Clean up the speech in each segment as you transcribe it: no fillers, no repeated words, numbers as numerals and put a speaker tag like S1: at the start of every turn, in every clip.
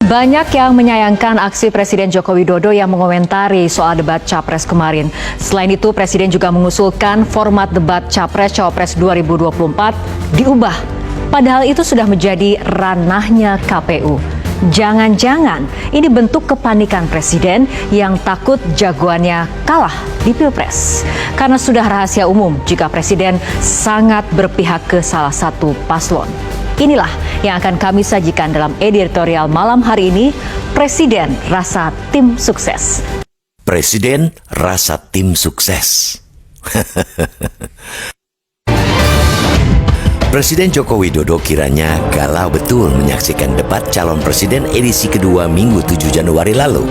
S1: Banyak yang menyayangkan aksi Presiden Joko Widodo yang mengomentari soal debat Capres kemarin. Selain itu, Presiden juga mengusulkan format debat Capres-Cawapres 2024 diubah. Padahal itu sudah menjadi ranahnya KPU. Jangan-jangan ini bentuk kepanikan Presiden yang takut jagoannya kalah di Pilpres. Karena sudah rahasia umum jika Presiden sangat berpihak ke salah satu paslon. Inilah yang akan kami sajikan dalam editorial malam hari ini, Presiden Rasa Tim Sukses.
S2: Presiden Rasa Tim Sukses. Presiden Joko Widodo kiranya galau betul menyaksikan debat calon presiden edisi kedua Minggu 7 Januari lalu.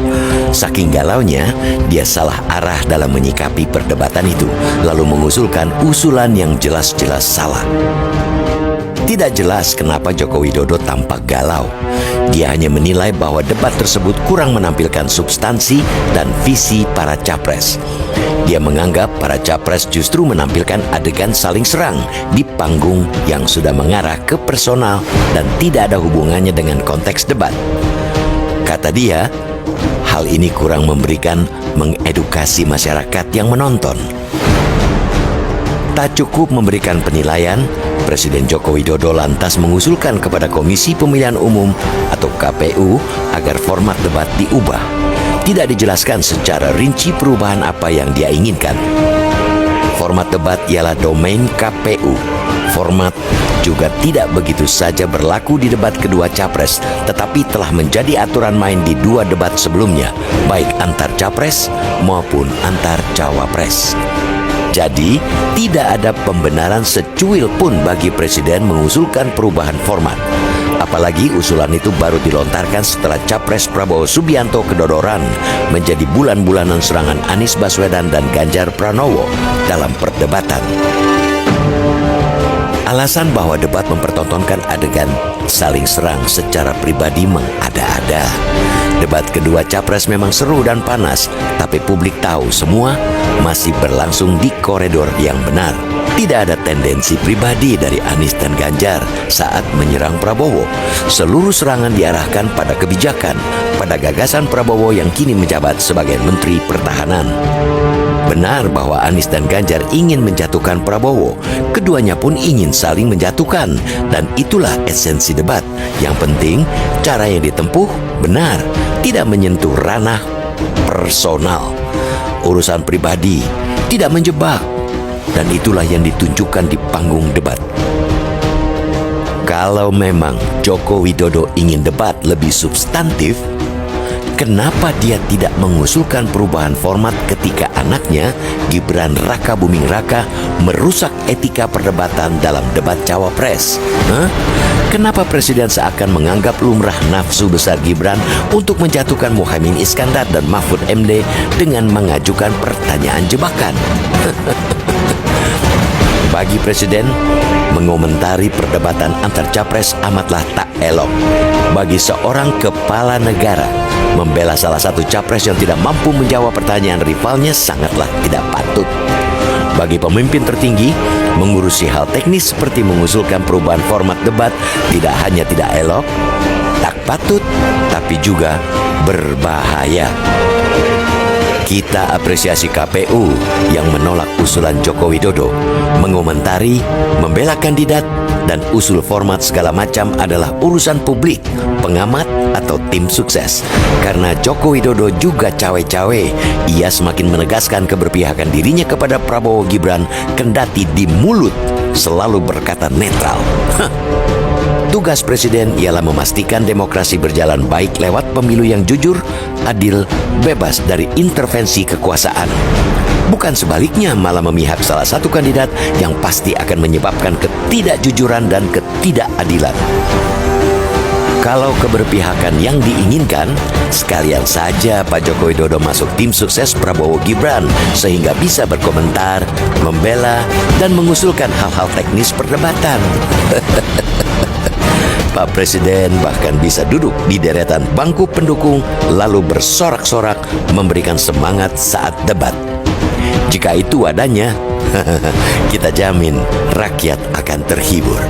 S2: Saking galaunya, dia salah arah dalam menyikapi perdebatan itu, lalu mengusulkan usulan yang jelas-jelas salah. Tidak jelas kenapa Joko Widodo tampak galau. Dia hanya menilai bahwa debat tersebut kurang menampilkan substansi dan visi para capres. Dia menganggap para capres justru menampilkan adegan saling serang di panggung yang sudah mengarah ke personal dan tidak ada hubungannya dengan konteks debat. Kata dia, hal ini kurang memberikan mengedukasi masyarakat yang menonton. Tak cukup memberikan penilaian, Presiden Joko Widodo lantas mengusulkan kepada Komisi Pemilihan Umum atau KPU agar format debat diubah. Tidak dijelaskan secara rinci perubahan apa yang dia inginkan. Format debat ialah domain KPU. Format juga tidak begitu saja berlaku di debat kedua capres, tetapi telah menjadi aturan main di dua debat sebelumnya, baik antar capres maupun antar cawapres. Jadi, tidak ada pembenaran secuil pun bagi Presiden mengusulkan perubahan format. Apalagi usulan itu baru dilontarkan setelah Capres Prabowo Subianto kedodoran menjadi bulan-bulanan serangan Anies Baswedan dan Ganjar Pranowo dalam perdebatan. Alasan bahwa debat mempertontonkan adegan saling serang secara pribadi mengada-ada. Debat kedua capres memang seru dan panas, tapi publik tahu semua masih berlangsung di koridor yang benar. Tidak ada tendensi pribadi dari Anies dan Ganjar saat menyerang Prabowo. Seluruh serangan diarahkan pada kebijakan, pada gagasan Prabowo yang kini menjabat sebagai Menteri Pertahanan. Benar bahwa Anies dan Ganjar ingin menjatuhkan Prabowo. Keduanya pun ingin saling menjatuhkan, dan itulah esensi debat. Yang penting, cara yang ditempuh benar, tidak menyentuh ranah personal, urusan pribadi, tidak menjebak, dan itulah yang ditunjukkan di panggung debat. Kalau memang Joko Widodo ingin debat lebih substantif, kenapa dia tidak mengusulkan perubahan format ketika anaknya, Gibran Rakabuming Raka, merusak etika perdebatan dalam debat cawapres? Kenapa Presiden seakan menganggap lumrah nafsu besar Gibran untuk menjatuhkan Muhaimin Iskandar dan Mahfud MD dengan mengajukan pertanyaan jebakan? Bagi Presiden, mengomentari perdebatan antar capres amatlah tak elok. Bagi seorang kepala negara, membela salah satu capres yang tidak mampu menjawab pertanyaan rivalnya sangatlah tidak patut. Bagi pemimpin tertinggi, mengurusi hal teknis seperti mengusulkan perubahan format debat tidak hanya tidak elok, tak patut, tapi juga berbahaya. Kita apresiasi KPU yang menolak usulan Joko Widodo, mengomentari, membela kandidat, dan usul format segala macam adalah urusan publik, pengamat, atau tim sukses. Karena Joko Widodo juga cawe-cawe, ia semakin menegaskan keberpihakan dirinya kepada Prabowo Gibran, kendati di mulut selalu berkata netral. Tugas Presiden ialah memastikan demokrasi berjalan baik lewat pemilu yang jujur, adil, bebas dari intervensi kekuasaan. Bukan sebaliknya malah memihak salah satu kandidat yang pasti akan menyebabkan ketidakjujuran dan ketidakadilan. Kalau keberpihakan yang diinginkan, sekalian saja Pak Joko Widodo masuk tim sukses Prabowo Gibran sehingga bisa berkomentar, membela, dan mengusulkan hal-hal teknis perdebatan. Pak Presiden bahkan bisa duduk di deretan bangku pendukung lalu bersorak-sorak memberikan semangat saat debat. Jika itu adanya, kita jamin rakyat akan terhibur.